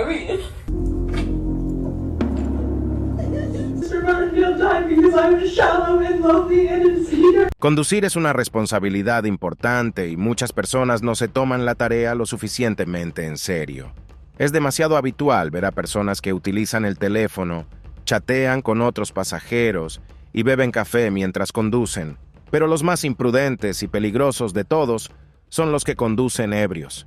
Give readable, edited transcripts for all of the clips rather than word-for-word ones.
I mean. Conducir es una responsabilidad importante y muchas personas no se toman la tarea lo suficientemente en serio. Es demasiado habitual ver a personas que utilizan el teléfono, chatean con otros pasajeros y beben café mientras conducen, pero los más imprudentes y peligrosos de todos son los que conducen ebrios.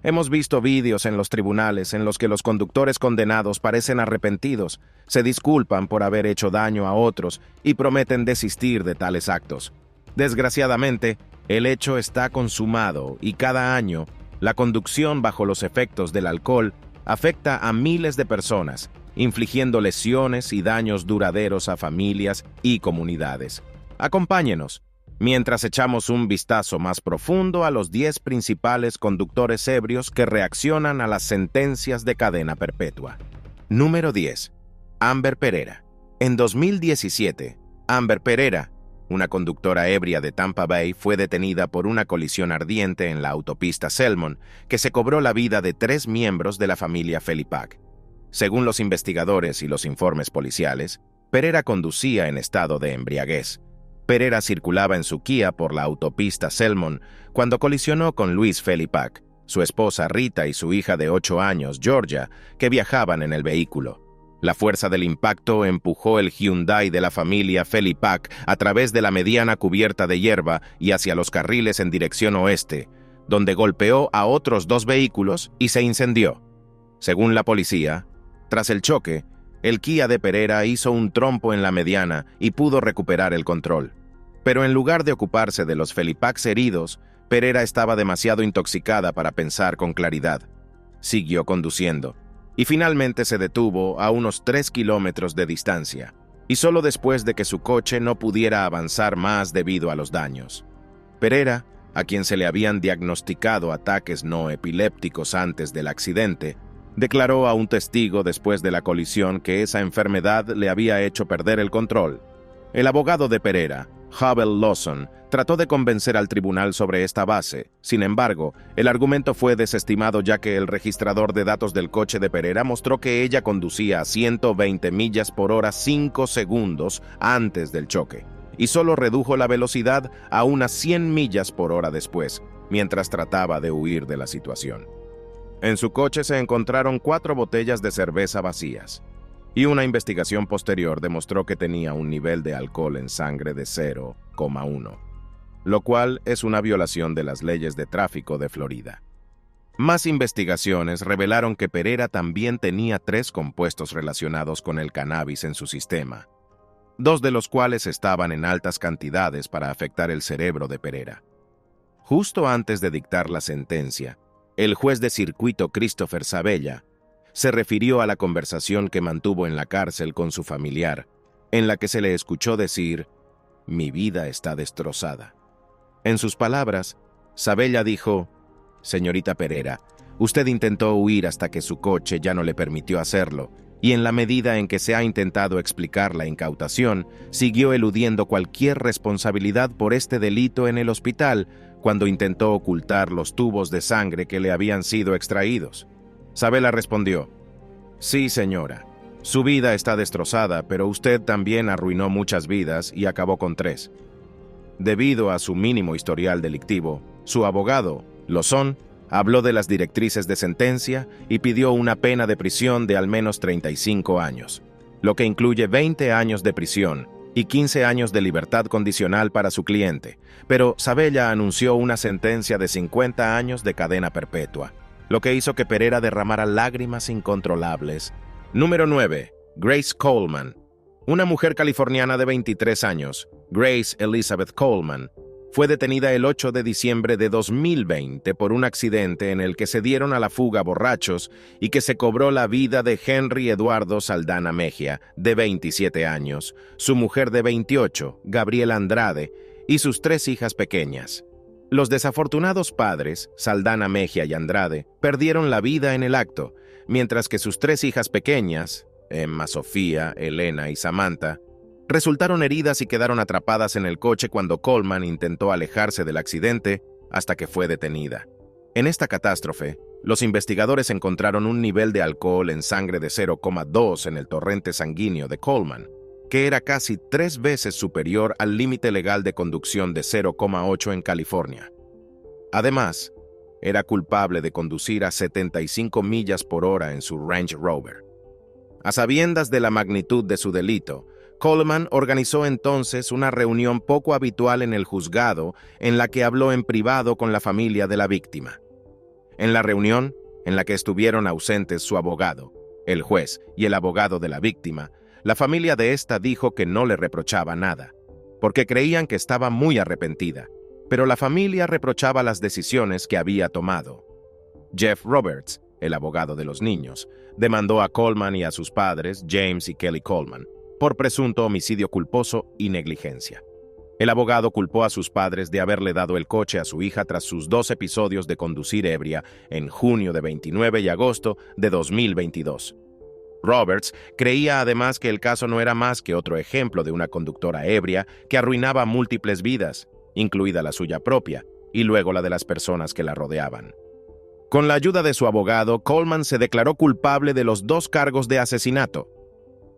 Hemos visto vídeos en los tribunales en los que los conductores condenados parecen arrepentidos, se disculpan por haber hecho daño a otros y prometen desistir de tales actos. Desgraciadamente, el hecho está consumado y cada año, la conducción bajo los efectos del alcohol afecta a miles de personas, infligiendo lesiones y daños duraderos a familias y comunidades. Acompáñenos mientras echamos un vistazo más profundo a los 10 principales conductores ebrios que reaccionan a las sentencias de cadena perpetua. Número 10. Amber Pereira. En 2017, Amber Pereira, una conductora ebria de Tampa Bay, fue detenida por una colisión ardiente en la autopista Selmon, que se cobró la vida de 3 miembros de la familia Felipac. Según los investigadores y los informes policiales, Pereira conducía en estado de embriaguez. Pereira circulaba en su Kia por la autopista Selmon cuando colisionó con Luis Felipac, su esposa Rita y su hija de 8 años, Georgia, que viajaban en el vehículo. La fuerza del impacto empujó el Hyundai de la familia Felipac a través de la mediana cubierta de hierba y hacia los carriles en dirección oeste, donde golpeó a otros 2 vehículos y se incendió. Según la policía, tras el choque, el Kia de Pereira hizo un trompo en la mediana y pudo recuperar el control. Pero en lugar de ocuparse de los Felipacs heridos, Pereira estaba demasiado intoxicada para pensar con claridad. Siguió conduciendo, y finalmente se detuvo a unos 3 kilómetros de distancia, y solo después de que su coche no pudiera avanzar más debido a los daños. Pereira, a quien se le habían diagnosticado ataques no epilépticos antes del accidente, declaró a un testigo después de la colisión que esa enfermedad le había hecho perder el control. El abogado de Pereira, Hubble Lawson, trató de convencer al tribunal sobre esta base. Sin embargo, el argumento fue desestimado ya que el registrador de datos del coche de Pereira mostró que ella conducía a 120 millas por hora 5 segundos antes del choque, y solo redujo la velocidad a unas 100 millas por hora después, mientras trataba de huir de la situación. En su coche se encontraron 4 botellas de cerveza vacías, y una investigación posterior demostró que tenía un nivel de alcohol en sangre de 0,1, lo cual es una violación de las leyes de tráfico de Florida. Más investigaciones revelaron que Pereira también tenía 3 compuestos relacionados con el cannabis en su sistema, 2 de los cuales estaban en altas cantidades para afectar el cerebro de Pereira. Justo antes de dictar la sentencia, el juez de circuito Christopher Sabella se refirió a la conversación que mantuvo en la cárcel con su familiar, en la que se le escuchó decir: «Mi vida está destrozada». En sus palabras, Sabella dijo: «Señorita Pereira, usted intentó huir hasta que su coche ya no le permitió hacerlo, y en la medida en que se ha intentado explicar la incautación, siguió eludiendo cualquier responsabilidad por este delito en el hospital cuando intentó ocultar los tubos de sangre que le habían sido extraídos». Sabella respondió: «Sí, señora, su vida está destrozada, pero usted también arruinó muchas vidas y acabó con 3. Debido a su mínimo historial delictivo, su abogado, Lawson, habló de las directrices de sentencia y pidió una pena de prisión de al menos 35 años, lo que incluye 20 años de prisión y 15 años de libertad condicional para su cliente, pero Sabella anunció una sentencia de 50 años de cadena perpetua, lo que hizo que Pereira derramara lágrimas incontrolables. Número 9. Grace Coleman. Una mujer californiana de 23 años, Grace Elizabeth Coleman, fue detenida el 8 de diciembre de 2020 por un accidente en el que se dieron a la fuga borrachos y que se cobró la vida de Henry Eduardo Saldana Mejia, de 27 años, su mujer de 28, Gabriela Andrade, y sus 3 hijas pequeñas. Los desafortunados padres, Saldana Mejia y Andrade, perdieron la vida en el acto, mientras que sus 3 hijas pequeñas, Emma, Sofía, Elena y Samantha, resultaron heridas y quedaron atrapadas en el coche cuando Coleman intentó alejarse del accidente hasta que fue detenida. En esta catástrofe, Los investigadores encontraron un nivel de alcohol en sangre de 0,2 en el torrente sanguíneo de Coleman, que era casi 3 veces superior al límite legal de conducción de 0,8 en California. Además, era culpable de conducir a 75 millas por hora en su Range Rover. A sabiendas de la magnitud de su delito, Coleman organizó entonces una reunión poco habitual en el juzgado en la que habló en privado con la familia de la víctima. En la reunión, en la que estuvieron ausentes su abogado, el juez y el abogado de la víctima, la familia de esta dijo que no le reprochaba nada, porque creían que estaba muy arrepentida, pero la familia reprochaba las decisiones que había tomado. Jeff Roberts, el abogado de los niños, demandó a Coleman y a sus padres, James y Kelly Coleman, por presunto homicidio culposo y negligencia. El abogado culpó a sus padres de haberle dado el coche a su hija tras sus 2 episodios de conducir ebria en junio de 29 y agosto de 2022. Roberts creía además que el caso no era más que otro ejemplo de una conductora ebria que arruinaba múltiples vidas, incluida la suya propia, y luego la de las personas que la rodeaban. Con la ayuda de su abogado, Coleman se declaró culpable de los 2 cargos de asesinato.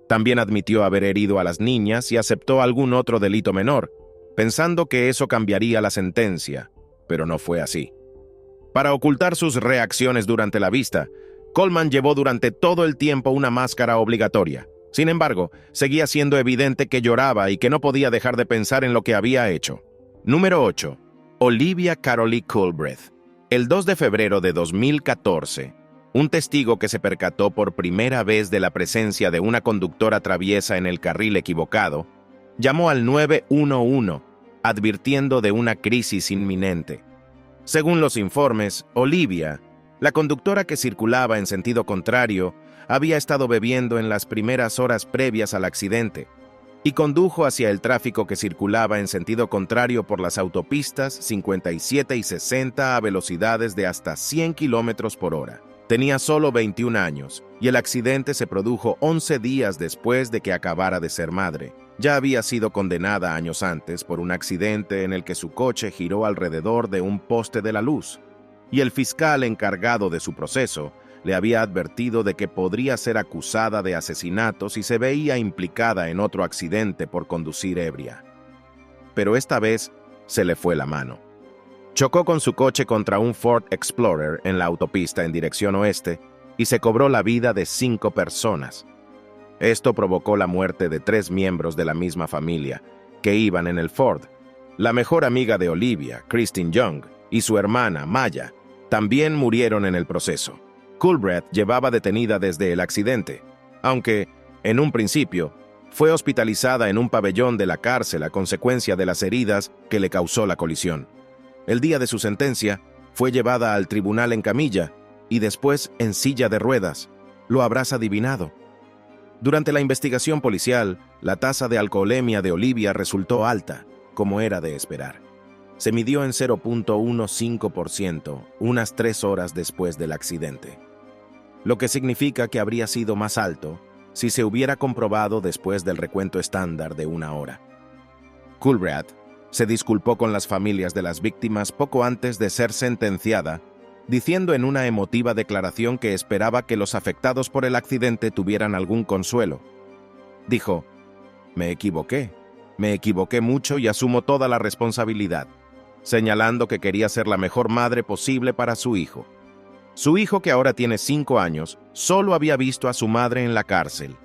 También admitió haber herido a las niñas y aceptó algún otro delito menor, pensando que eso cambiaría la sentencia, pero no fue así. Para ocultar sus reacciones durante la vista, Coleman llevó durante todo el tiempo una máscara obligatoria. Sin embargo, seguía siendo evidente que lloraba y que no podía dejar de pensar en lo que había hecho. Número 8. Olivia Carolee Culbreth. El 2 de febrero de 2014, un testigo que se percató por primera vez de la presencia de una conductora traviesa en el carril equivocado, llamó al 911, advirtiendo de una crisis inminente. Según los informes, Olivia, la conductora que circulaba en sentido contrario, había estado bebiendo en las primeras horas previas al accidente y condujo hacia el tráfico que circulaba en sentido contrario por las autopistas 57 y 60 a velocidades de hasta 100 kilómetros por hora. Tenía solo 21 años y el accidente se produjo 11 días después de que acabara de ser madre. Ya había sido condenada años antes por un accidente en el que su coche giró alrededor de un poste de la luz, y el fiscal encargado de su proceso le había advertido de que podría ser acusada de asesinato si se veía implicada en otro accidente por conducir ebria. Pero esta vez se le fue la mano. Chocó con su coche contra un Ford Explorer en la autopista en dirección oeste y se cobró la vida de 5 personas. Esto provocó la muerte de 3 miembros de la misma familia que iban en el Ford. La mejor amiga de Olivia, Kristen Young, y su hermana, Maya, también murieron en el proceso. Culbreth llevaba detenida desde el accidente, aunque, en un principio, fue hospitalizada en un pabellón de la cárcel a consecuencia de las heridas que le causó la colisión. El día de su sentencia, fue llevada al tribunal en camilla y después en silla de ruedas. Lo habrás adivinado. Durante la investigación policial, la tasa de alcoholemia de Olivia resultó alta, como era de esperar. Se midió en 0.15%, unas 3 horas después del accidente, lo que significa que habría sido más alto si se hubiera comprobado después del recuento estándar de 1 hora. Culbreth se disculpó con las familias de las víctimas poco antes de ser sentenciada, diciendo en una emotiva declaración que esperaba que los afectados por el accidente tuvieran algún consuelo. Dijo: me equivoqué mucho y asumo toda la responsabilidad, señalando que quería ser la mejor madre posible para su hijo. Su hijo, que ahora tiene 5 años, solo había visto a su madre en la cárcel.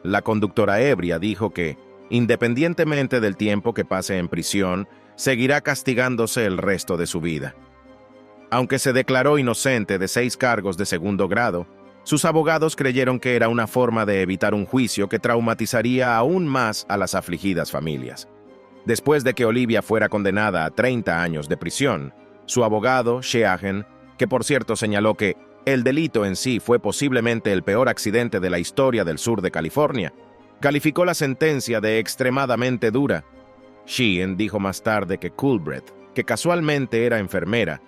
La conductora ebria dijo que, independientemente del tiempo que pase en prisión, seguirá castigándose el resto de su vida. Aunque se declaró inocente de 6 cargos de segundo grado, sus abogados creyeron que era una forma de evitar un juicio que traumatizaría aún más a las afligidas familias. Después de que Olivia fuera condenada a 30 años de prisión, su abogado, Sheahen, que por cierto señaló que el delito en sí fue posiblemente el peor accidente de la historia del sur de California, calificó la sentencia de extremadamente dura. Sheehan dijo más tarde que Culbreth, que casualmente era enfermera,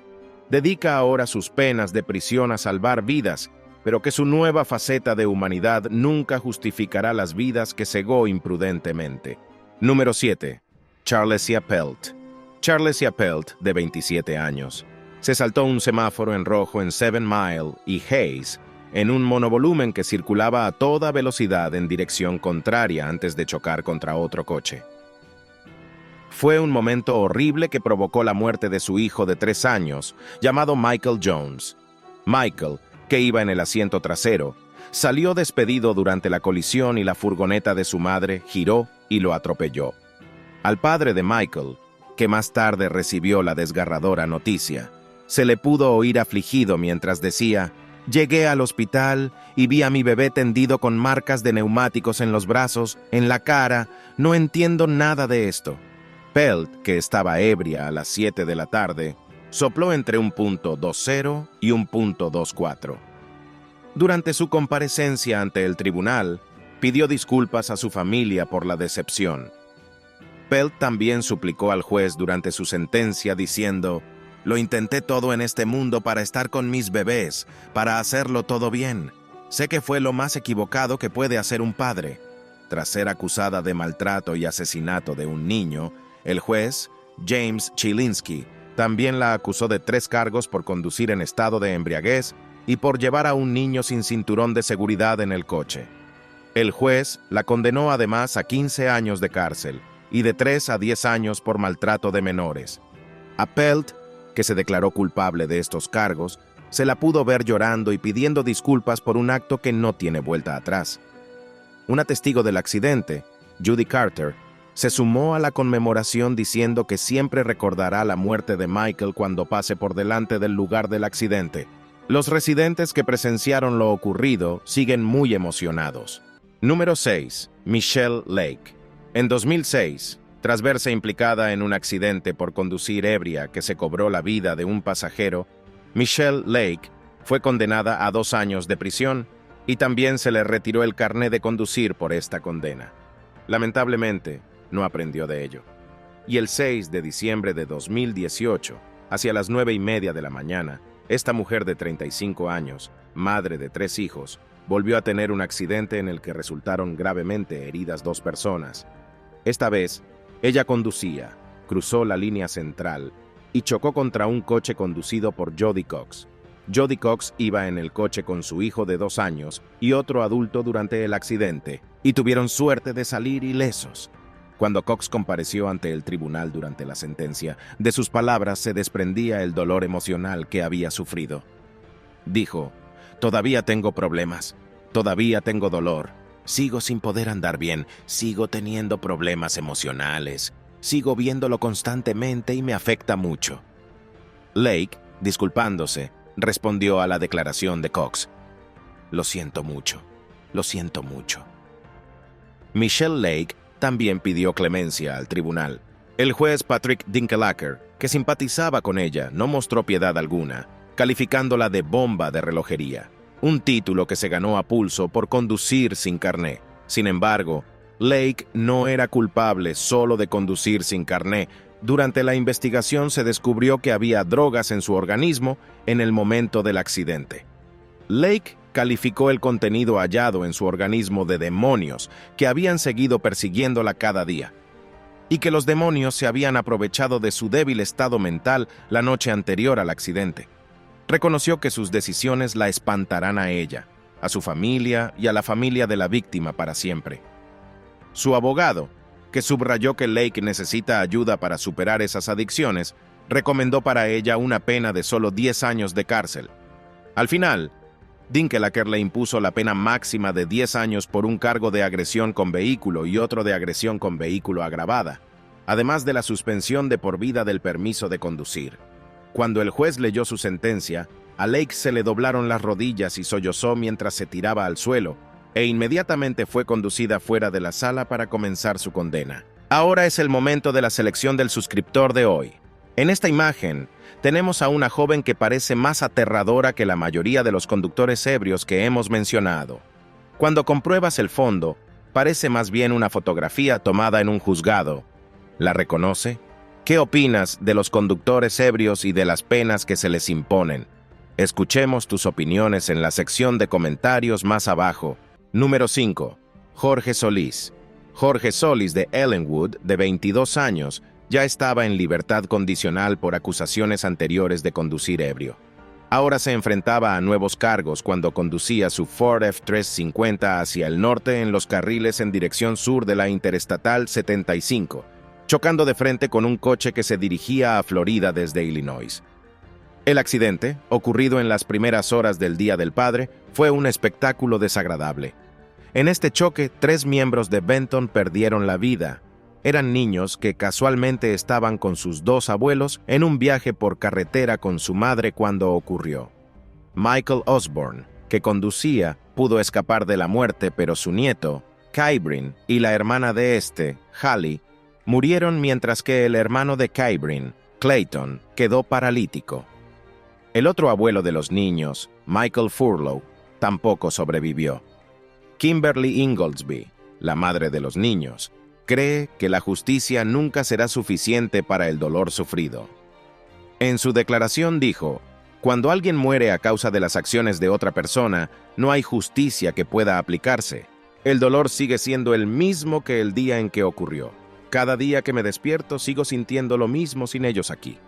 dedica ahora sus penas de prisión a salvar vidas, pero que su nueva faceta de humanidad nunca justificará las vidas que cegó imprudentemente. Número 7. Charlesia Pelt. Charlesia Pelt, de 27 años, Se saltó un semáforo en rojo en Seven Mile y Hayes en un monovolumen que circulaba a toda velocidad en dirección contraria antes de chocar contra otro coche. Fue un momento horrible que provocó la muerte de su hijo de 3 años, llamado Michael Jones. Michael, que iba en el asiento trasero, salió despedido durante la colisión y la furgoneta de su madre giró y lo atropelló. Al padre de Michael, que más tarde recibió la desgarradora noticia, se le pudo oír afligido mientras decía: «Llegué al hospital y vi a mi bebé tendido con marcas de neumáticos en los brazos, en la cara. No entiendo nada de esto». Pelt, que estaba ebria a las 7 de la tarde, sopló entre un .20 y un .24. Durante su comparecencia ante el tribunal, pidió disculpas a su familia por la decepción. Pelt también suplicó al juez durante su sentencia diciendo: «Lo intenté todo en este mundo para estar con mis bebés, para hacerlo todo bien. Sé que fue lo más equivocado que puede hacer un padre». Tras ser acusada de maltrato y asesinato de un niño, el juez, James Chilinski, también la acusó de 3 cargos por conducir en estado de embriaguez y por llevar a un niño sin cinturón de seguridad en el coche. El juez la condenó además a 15 años de cárcel y de 3 a 10 años por maltrato de menores. A Pelt, que se declaró culpable de estos cargos, se la pudo ver llorando y pidiendo disculpas por un acto que no tiene vuelta atrás. Una testigo del accidente, Judy Carter, se sumó a la conmemoración diciendo que siempre recordará la muerte de Michael cuando pase por delante del lugar del accidente. Los residentes que presenciaron lo ocurrido siguen muy emocionados. Número 6. Michelle Lake. En 2006, tras verse implicada en un accidente por conducir ebria que se cobró la vida de un pasajero, Michelle Lake fue condenada a 2 años de prisión y también se le retiró el carné de conducir por esta condena. Lamentablemente, no aprendió de ello. Y el 6 de diciembre de 2018, hacia las 9:30 de la mañana, esta mujer de 35 años, madre de 3 hijos, volvió a tener un accidente en el que resultaron gravemente heridas 2 personas. Esta vez, ella conducía, cruzó la línea central y chocó contra un coche conducido por Jody Cox. Jody Cox iba en el coche con su hijo de 2 años y otro adulto durante el accidente, y tuvieron suerte de salir ilesos. Cuando Cox compareció ante el tribunal durante la sentencia, de sus palabras se desprendía el dolor emocional que había sufrido. Dijo: «Todavía tengo problemas, todavía tengo dolor, sigo sin poder andar bien, sigo teniendo problemas emocionales, sigo viéndolo constantemente y me afecta mucho». Lake, disculpándose, respondió a la declaración de Cox: «Lo siento mucho, lo siento mucho». Michelle Lake también pidió clemencia al tribunal. El juez Patrick Dinkelacker, que simpatizaba con ella, no mostró piedad alguna, calificándola de bomba de relojería, un título que se ganó a pulso por conducir sin carné. Sin embargo, Lake no era culpable solo de conducir sin carné. Durante la investigación se descubrió que había drogas en su organismo en el momento del accidente. Lake calificó el contenido hallado en su organismo de demonios que habían seguido persiguiéndola cada día, y que los demonios se habían aprovechado de su débil estado mental la noche anterior al accidente. Reconoció que sus decisiones la espantarán a ella, a su familia y a la familia de la víctima para siempre. Su abogado, que subrayó que Lake necesita ayuda para superar esas adicciones, recomendó para ella una pena de solo 10 años de cárcel. Al final, Dinkelacker le impuso la pena máxima de 10 años por un cargo de agresión con vehículo y otro de agresión con vehículo agravada, además de la suspensión de por vida del permiso de conducir. Cuando el juez leyó su sentencia, a Lake se le doblaron las rodillas y sollozó mientras se tiraba al suelo, e inmediatamente fue conducida fuera de la sala para comenzar su condena. Ahora es el momento de la selección del suscriptor de hoy. En esta imagen, tenemos a una joven que parece más aterradora que la mayoría de los conductores ebrios que hemos mencionado. Cuando compruebas el fondo, parece más bien una fotografía tomada en un juzgado. ¿La reconoce? ¿Qué opinas de los conductores ebrios y de las penas que se les imponen? Escuchemos tus opiniones en la sección de comentarios más abajo. Número 5. Jorge Solís. Jorge Solís de Ellenwood, de 22 años, ya estaba en libertad condicional por acusaciones anteriores de conducir ebrio. Ahora se enfrentaba a nuevos cargos cuando conducía su Ford F-350 hacia el norte en los carriles en dirección sur de la Interestatal 75, chocando de frente con un coche que se dirigía a Florida desde Illinois. El accidente, ocurrido en las primeras horas del Día del Padre, fue un espectáculo desagradable. En este choque, 3 miembros de Benton perdieron la vida. Eran niños que casualmente estaban con sus 2 abuelos en un viaje por carretera con su madre cuando ocurrió. Michael Osborne, que conducía, pudo escapar de la muerte, pero su nieto, Kybrin, y la hermana de Hallie, murieron mientras que el hermano de Kybrin, Clayton, quedó paralítico. El otro abuelo de los niños, Michael Furlow, tampoco sobrevivió. Kimberly Inglesby, la madre de los niños, cree que la justicia nunca será suficiente para el dolor sufrido. En su declaración dijo: "Cuando alguien muere a causa de las acciones de otra persona, no hay justicia que pueda aplicarse. El dolor sigue siendo el mismo que el día en que ocurrió. Cada día que me despierto sigo sintiendo lo mismo sin ellos aquí".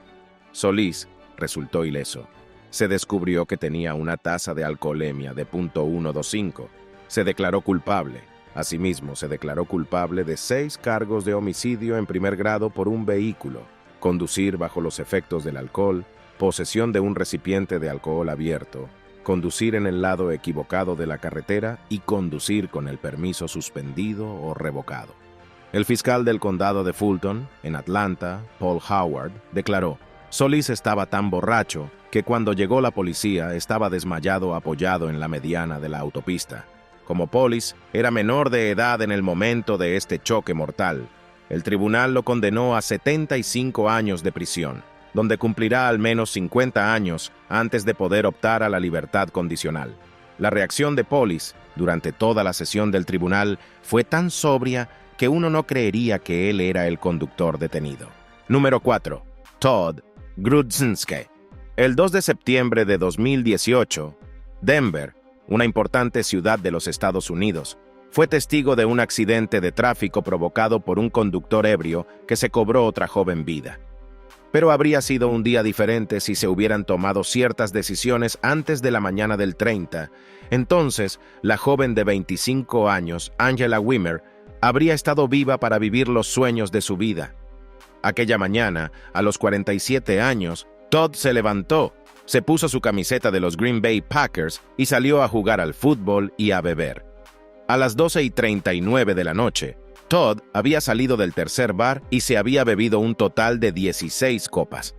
Solis resultó ileso. Se descubrió que tenía una tasa de alcoholemia de .125. Se declaró culpable. Asimismo, se declaró culpable de 6 cargos de homicidio en primer grado por un vehículo, conducir bajo los efectos del alcohol, posesión de un recipiente de alcohol abierto, conducir en el lado equivocado de la carretera y conducir con el permiso suspendido o revocado. El fiscal del condado de Fulton, en Atlanta, Paul Howard, declaró: "Solis estaba tan borracho que cuando llegó la policía estaba desmayado apoyado en la mediana de la autopista. Como Polis era menor de edad en el momento de este choque mortal, el tribunal lo condenó a 75 años de prisión, donde cumplirá al menos 50 años antes de poder optar a la libertad condicional". La reacción de Polis durante toda la sesión del tribunal fue tan sobria que uno no creería que él era el conductor detenido. Número 4. Todd Grudzinski. El 2 de septiembre de 2018, Denver, una importante ciudad de los Estados Unidos, fue testigo de un accidente de tráfico provocado por un conductor ebrio que se cobró otra joven vida. Pero habría sido un día diferente si se hubieran tomado ciertas decisiones antes de la mañana del 30. Entonces, la joven de 25 años, Angela Wimmer, habría estado viva para vivir los sueños de su vida. Aquella mañana, a los 47 años, Todd se levantó, se puso su camiseta de los Green Bay Packers y salió a jugar al fútbol y a beber. A las 12:39 de la noche, Todd había salido del tercer bar y se había bebido un total de 16 copas.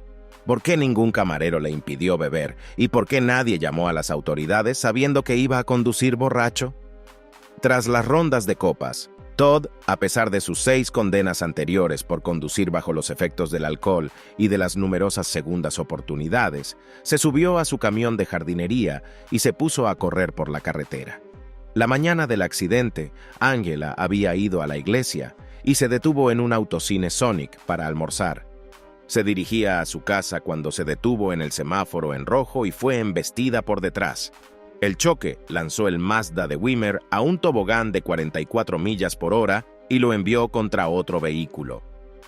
¿Por qué ningún camarero le impidió beber? ¿Y por qué nadie llamó a las autoridades sabiendo que iba a conducir borracho? Tras las rondas de copas, Todd, a pesar de sus 6 condenas anteriores por conducir bajo los efectos del alcohol y de las numerosas segundas oportunidades, se subió a su camión de jardinería y se puso a correr por la carretera. La mañana del accidente, Angela había ido a la iglesia y se detuvo en un autocine Sonic para almorzar. Se dirigía a su casa cuando se detuvo en el semáforo en rojo y fue embestida por detrás. El choque lanzó el Mazda de Wimmer a un tobogán de 44 millas por hora y lo envió contra otro vehículo.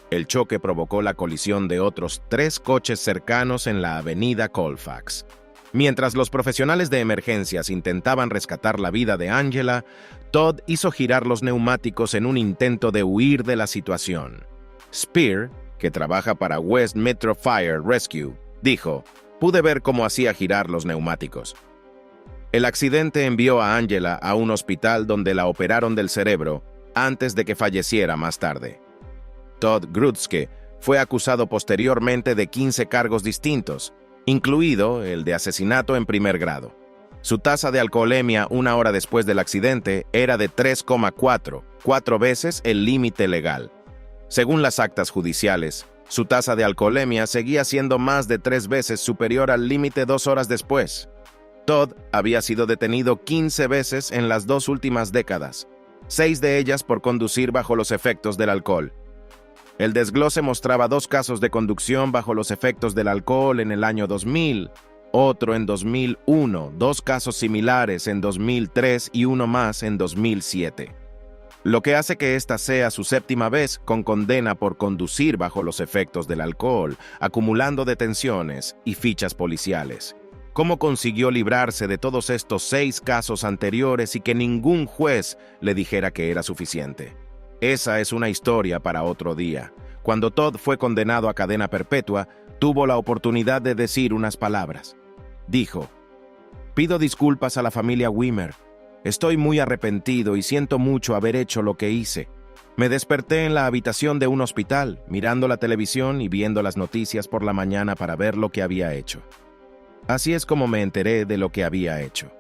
El choque provocó la colisión de otros 3 coches cercanos en la avenida Colfax. Mientras los profesionales de emergencias intentaban rescatar la vida de Angela, Todd hizo girar los neumáticos en un intento de huir de la situación. Spear, que trabaja para West Metro Fire Rescue, dijo: "Pude ver cómo hacía girar los neumáticos". El accidente envió a Angela a un hospital donde la operaron del cerebro antes de que falleciera más tarde. Todd Grudzinski fue acusado posteriormente de 15 cargos distintos, incluido el de asesinato en primer grado. Su tasa de alcoholemia una hora después del accidente era de 3,4, 4 veces el límite legal. Según las actas judiciales, su tasa de alcoholemia seguía siendo más de 3 veces superior al límite 2 horas después. Todd había sido detenido 15 veces en las 2 últimas décadas, 6 de ellas por conducir bajo los efectos del alcohol. El desglose mostraba 2 casos de conducción bajo los efectos del alcohol en el año 2000, otro en 2001, 2 casos similares en 2003 y uno más en 2007. lo que hace que esta sea su séptima vez con condena por conducir bajo los efectos del alcohol, acumulando detenciones y fichas policiales. ¿Cómo consiguió librarse de todos estos 6 casos anteriores y que ningún juez le dijera que era suficiente? Esa es una historia para otro día. Cuando Todd fue condenado a cadena perpetua, tuvo la oportunidad de decir unas palabras. Dijo: "Pido disculpas a la familia Wimmer. Estoy muy arrepentido y siento mucho haber hecho lo que hice. Me desperté en la habitación de un hospital, mirando la televisión y viendo las noticias por la mañana para ver lo que había hecho. Así es como me enteré de lo que había hecho.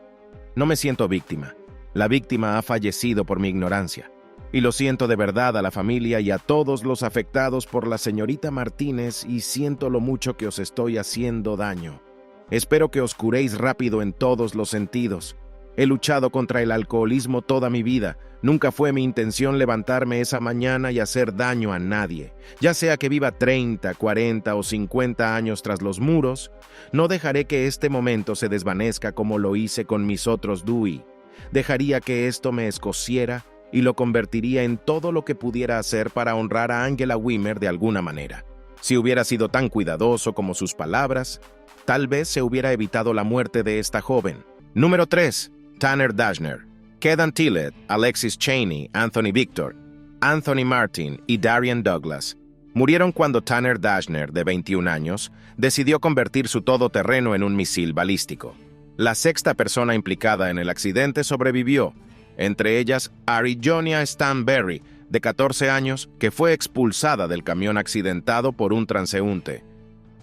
No me siento víctima. La víctima ha fallecido por mi ignorancia. Y lo siento de verdad a la familia y a todos los afectados por la señorita Martínez y siento lo mucho que os estoy haciendo daño. Espero que os curéis rápido en todos los sentidos. He luchado contra el alcoholismo toda mi vida. Nunca fue mi intención levantarme esa mañana y hacer daño a nadie. Ya sea que viva 30, 40 o 50 años tras los muros, no dejaré que este momento se desvanezca como lo hice con mis otros Dewey. Dejaría que esto me escociera y lo convertiría en todo lo que pudiera hacer para honrar a Angela Wimmer de alguna manera. Si hubiera sido tan cuidadoso como sus palabras, tal vez se hubiera evitado la muerte de esta joven. Número 3. Tanner Dashner. Kedan Tillett, Alexis Chaney, Anthony Victor, Anthony Martin y Darian Douglas murieron cuando Tanner Dashner, de 21 años, decidió convertir su todoterreno en un misil balístico. La 6ª persona implicada en el accidente sobrevivió, entre ellas Arijonia Stanberry, de 14 años, que fue expulsada del camión accidentado por un transeúnte.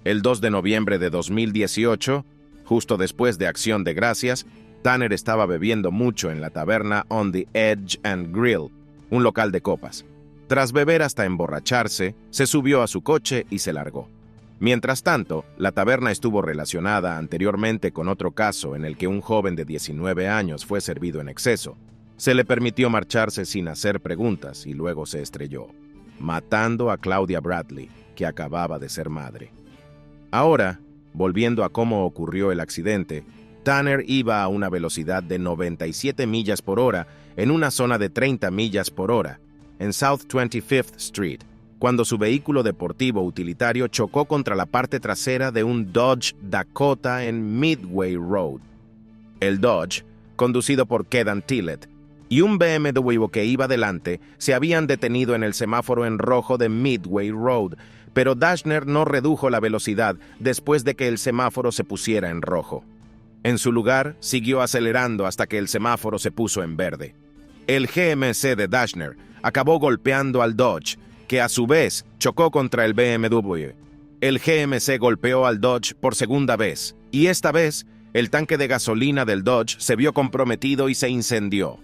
El 2 de noviembre de 2018, justo después de Acción de Gracias, Tanner estaba bebiendo mucho en la taberna On the Edge and Grill, un local de copas. Tras beber hasta emborracharse, se subió a su coche y se largó. Mientras tanto, la taberna estuvo relacionada anteriormente con otro caso en el que un joven de 19 años fue servido en exceso. Se le permitió marcharse sin hacer preguntas y luego se estrelló, matando a Claudia Bradley, que acababa de ser madre. Ahora, volviendo a cómo ocurrió el accidente, Tanner iba a una velocidad de 97 millas por hora en una zona de 30 millas por hora, en South 25th Street, cuando su vehículo deportivo utilitario chocó contra la parte trasera de un Dodge Dakota en Midway Road. El Dodge, conducido por Kedan Tillett, y un BMW que iba delante se habían detenido en el semáforo en rojo de Midway Road, pero Dashner no redujo la velocidad después de que el semáforo se pusiera en rojo. En su lugar, siguió acelerando hasta que el semáforo se puso en verde. El GMC de Dashner acabó golpeando al Dodge, que a su vez chocó contra el BMW. El GMC golpeó al Dodge por segunda vez, y esta vez, el tanque de gasolina del Dodge se vio comprometido y se incendió.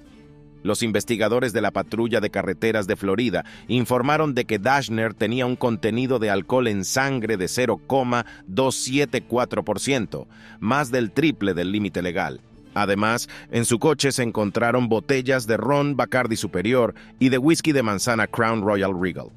Los investigadores de la Patrulla de Carreteras de Florida informaron de que Dashner tenía un contenido de alcohol en sangre de 0,274%, más del triple del límite legal. Además, en su coche se encontraron botellas de ron Bacardi Superior y de whisky de manzana Crown Royal Regal.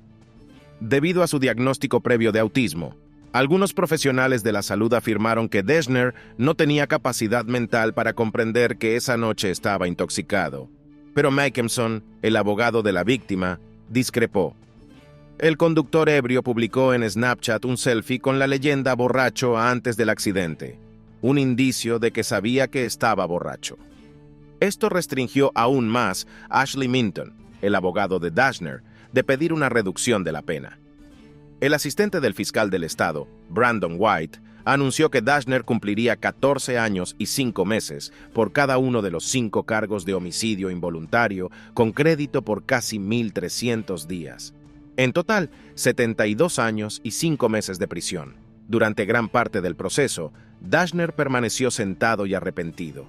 Debido a su diagnóstico previo de autismo, algunos profesionales de la salud afirmaron que Dashner no tenía capacidad mental para comprender que esa noche estaba intoxicado. Pero Mickelson, el abogado de la víctima, discrepó. El conductor ebrio publicó en Snapchat un selfie con la leyenda borracho antes del accidente, un indicio de que sabía que estaba borracho. Esto restringió aún más a Ashley Minton, el abogado de Dashner, de pedir una reducción de la pena. El asistente del fiscal del estado, Brandon White, anunció que Dashner cumpliría 14 años y 5 meses por cada uno de los 5 cargos de homicidio involuntario, con crédito por casi 1.300 días. En total, 72 años y 5 meses de prisión. Durante gran parte del proceso, Dashner permaneció sentado y arrepentido.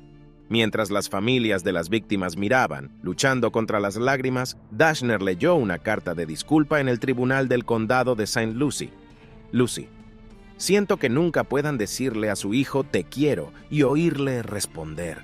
Mientras las familias de las víctimas miraban, luchando contra las lágrimas, Dashner leyó una carta de disculpa en el tribunal del condado de St. Lucie. Lucie: siento que nunca puedan decirle a su hijo te quiero y oírle responder.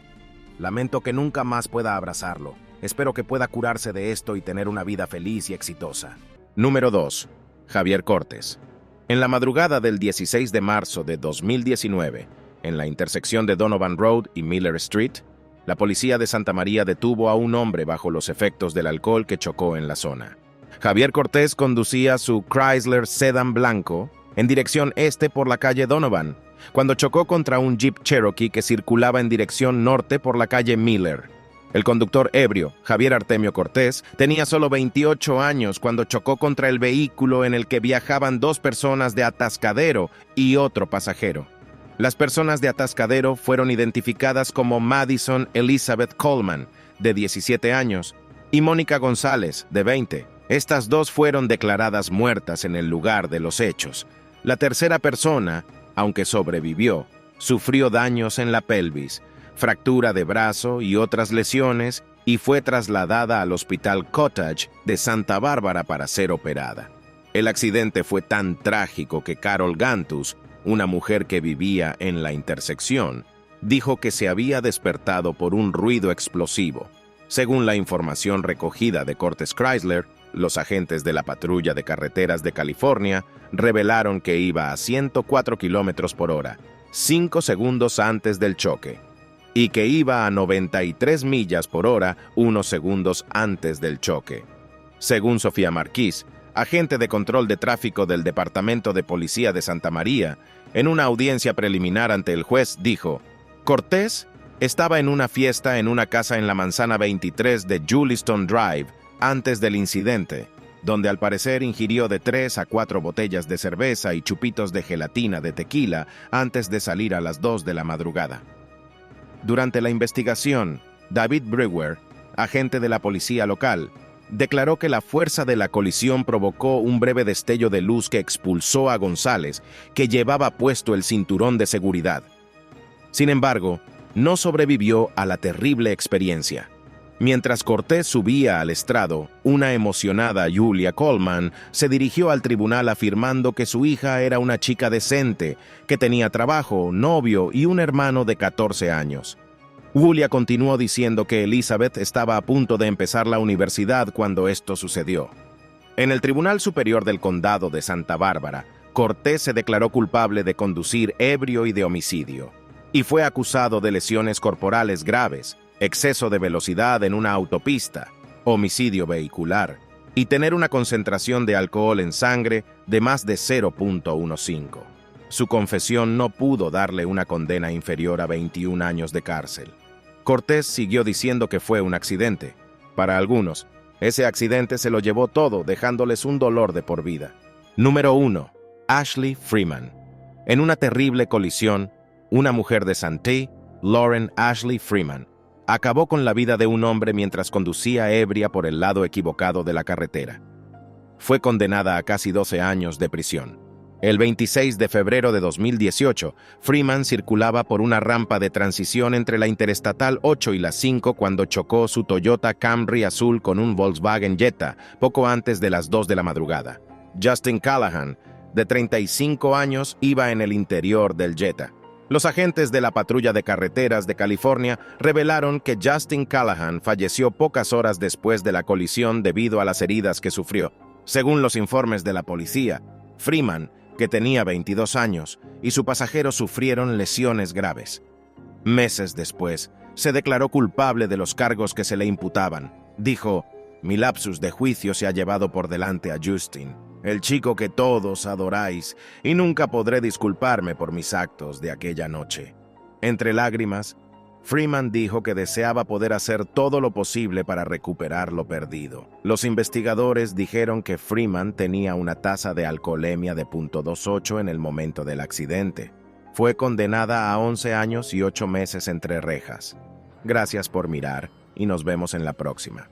Lamento que nunca más pueda abrazarlo. Espero que pueda curarse de esto y tener una vida feliz y exitosa. Número 2. Javier Cortes. En la madrugada del 16 de marzo de 2019, en la intersección de Donovan Road y Miller Street, La policía de Santa María detuvo a un hombre bajo los efectos del alcohol que chocó en la zona. Javier Cortés conducía su Chrysler Sedan blanco en dirección este por la calle Donovan, cuando chocó contra un Jeep Cherokee que circulaba en dirección norte por la calle Miller. El conductor ebrio, Javier Artemio Cortés, tenía solo 28 años cuando chocó contra el vehículo en el que viajaban 2 personas de Atascadero y otro pasajero. Las personas de Atascadero fueron identificadas como Madison Elizabeth Coleman, de 17 años, y Mónica González, de 20. Estas 2 fueron declaradas muertas en el lugar de los hechos. La tercera persona, aunque sobrevivió, sufrió daños en la pelvis, fractura de brazo y otras lesiones, y fue trasladada al Hospital Cottage de Santa Bárbara para ser operada. El accidente fue tan trágico que Carol Gantus, una mujer que vivía en la intersección, dijo que se había despertado por un ruido explosivo. Según la información recogida de Cortés Chrysler, los agentes de la Patrulla de Carreteras de California revelaron que iba a 104 kilómetros por hora, 5 segundos antes del choque, y que iba a 93 millas por hora unos segundos antes del choque. Según Sofía Marquís, agente de control de tráfico del Departamento de Policía de Santa María, en una audiencia preliminar ante el juez dijo: Cortés estaba en una fiesta en una casa en la manzana 23 de Juliston Drive antes del incidente, donde al parecer ingirió de 3 a 4 botellas de cerveza y chupitos de gelatina de tequila antes de salir a las 2 de la madrugada. Durante la investigación, David Brewer, agente de la policía local, declaró que la fuerza de la colisión provocó un breve destello de luz que expulsó a González, que llevaba puesto el cinturón de seguridad. Sin embargo, no sobrevivió a la terrible experiencia. Mientras Cortés subía al estrado, una emocionada Julia Coleman se dirigió al tribunal afirmando que su hija era una chica decente, que tenía trabajo, novio y un hermano de 14 años. Julia continuó diciendo que Elizabeth estaba a punto de empezar la universidad cuando esto sucedió. En el Tribunal Superior del Condado de Santa Bárbara, Cortés se declaró culpable de conducir ebrio y de homicidio, y fue acusado de lesiones corporales graves, exceso de velocidad en una autopista, homicidio vehicular y tener una concentración de alcohol en sangre de más de 0.15. Su confesión no pudo darle una condena inferior a 21 años de cárcel. Cortés siguió diciendo que fue un accidente. Para algunos, ese accidente se lo llevó todo, dejándoles un dolor de por vida. Número 1. Ashley Freeman. En una terrible colisión, una mujer de Santee, Lauren Ashley Freeman, acabó con la vida de un hombre mientras conducía ebria por el lado equivocado de la carretera. Fue condenada a casi 12 años de prisión. El 26 de febrero de 2018, Freeman circulaba por una rampa de transición entre la Interestatal 8 y la 5 cuando chocó su Toyota Camry azul con un Volkswagen Jetta poco antes de las 2 de la madrugada. Justin Callahan, de 35 años, iba en el interior del Jetta. Los agentes de la Patrulla de Carreteras de California revelaron que Justin Callahan falleció pocas horas después de la colisión debido a las heridas que sufrió. Según los informes de la policía, Freeman, que tenía 22 años, y su pasajero sufrieron lesiones graves. Meses después, se declaró culpable de los cargos que se le imputaban. Dijo: «Mi lapsus de juicio se ha llevado por delante a Justin, el chico que todos adoráis, y nunca podré disculparme por mis actos de aquella noche». Entre lágrimas, Freeman dijo que deseaba poder hacer todo lo posible para recuperar lo perdido. Los investigadores dijeron que Freeman tenía una tasa de alcoholemia de 0.28 en el momento del accidente. Fue condenada a 11 años y 8 meses entre rejas. Gracias por mirar y nos vemos en la próxima.